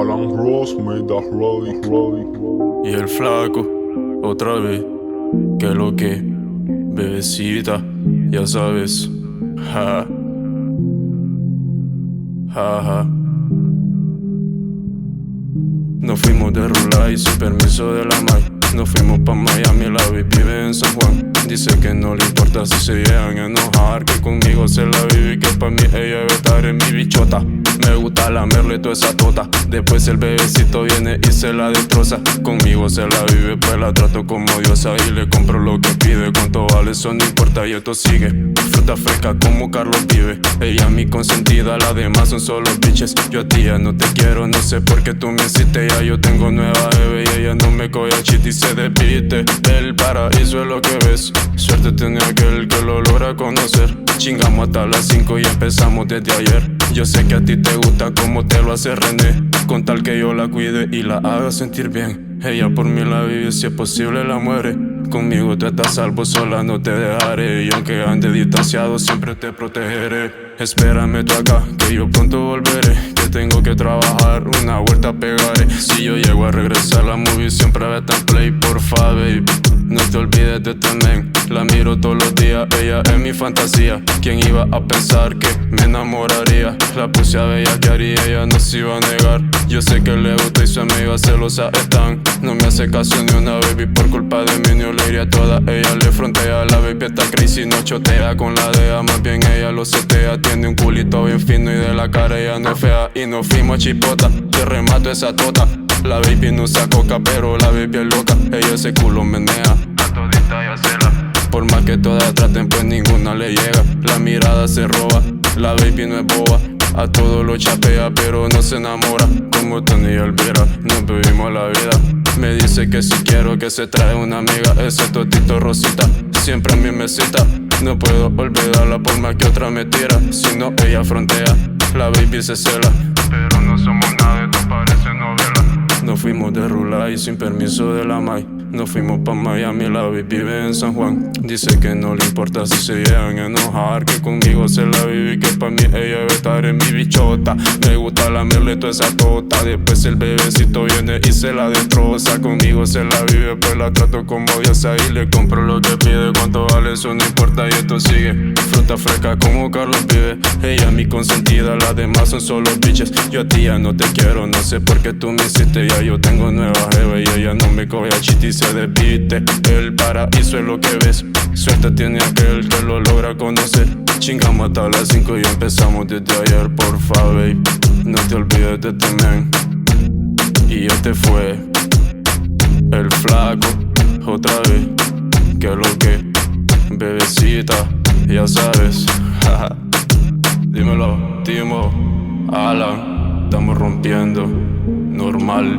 Alan Ross made the rolling. Y el flaco, otra vez, que lo que, bebecita, ya sabes, ja, ja, ja. Nos fuimos de Rulay sin permiso de la MAI. Nos fuimos pa' Miami, la baby vive en San Juan. Dice que no le importa si se llegan a enojar, que conmigo se la vive y que pa' mí ella debe estar en mi bichota. Me gusta lamerle toda esa tota. Después el bebecito viene y se la destroza. Conmigo se la vive, pues la trato como diosa y le compro lo que pide. Cuánto vale, eso no importa y esto sigue. Fruta fresca como Carlos Vive. Ella mi consentida, las demás son solo bitches. Yo a ti ya no te quiero, no sé por qué tú me hiciste. Ya yo tengo nueva bebé y ella no me coge a chit y se despide. El paraíso es lo que ves. Suerte tiene aquel que lo logra conocer. Chingamos hasta las 5 y empezamos desde ayer. Yo sé que a ti te gusta como te lo hace René, con tal que yo la cuide y la haga sentir bien. Ella por mí la vive, si es posible la muere. Conmigo tú estás salvo, sola no te dejaré. Y aunque ande distanciado siempre te protegeré. Espérame tú acá, que yo pronto volveré. Que tengo que trabajar, una vuelta pegaré. Si yo llego a regresar, la movie siempre va a estar en play. Porfa, baby, no te olvides de este men. La miro todos los días, ella es mi fantasía. ¿Quién iba a pensar que me enamoraría? La puse a bellaquear y ella no se iba a negar. Yo sé que le gusta y su amiga celosa están. No me hace caso ni una baby por culpa de mí, ni le iría toda. Ella le frontea, la baby está crazy, no chotea con la DEA. Más bien ella lo setea, tiene un culito bien fino y de la cara ella no es fea. Y nos fuimos a Chipota, te remato esa tota. La baby no usa coca, pero la baby es loca. Ella ese culo menea, a todita ya se la. Por más que todas traten, pues ninguna le llega. La mirada se roba, la baby no es boba. A todo lo chapea, pero no se enamora. Como Tony y Elvira, nos vivimos la vida. Me dice que si quiero que se trae una amiga. Ese totito rosita, siempre en mi mesita. No puedo olvidarla por más que otra me tira. Si no, ella frontea, la baby se cela. Pero no somos nada, esto parece novela. Nos fuimos de Rulay sin permiso de la MAI. Nos fuimos pa' Miami, la baby vive en San Juan. Dice que no le importa si se llegan a enojar, que conmigo se la vive y que pa' mí ella debe estar en mi bichota. Me gusta lamerle toda esa tota. Después el bebecito viene y se la destroza. Conmigo se la vive, pues la trato como diosa y le compro lo que pide. Cuánto vale, eso no importa y esto sigue. Fruta fresca como Carlos Vive. Ella mi consentida, las demás son solo bitches. Yo a ti ya no te quiero, no sé por qué tú me hiciste. Ya yo tengo nueva jeva y ella no me coge a chit y se despide. El paraíso es lo que ves. Suerte tiene aquel que lo logra conocer. Chingamos hasta las 5 y empezamos desde ayer. Porfa, babe, no te olvides de este men. Y este fue el flaco, otra vez, que lo que, bebecita, ya sabes. Dímelo, Timo, Alan, estamos rompiendo, normal.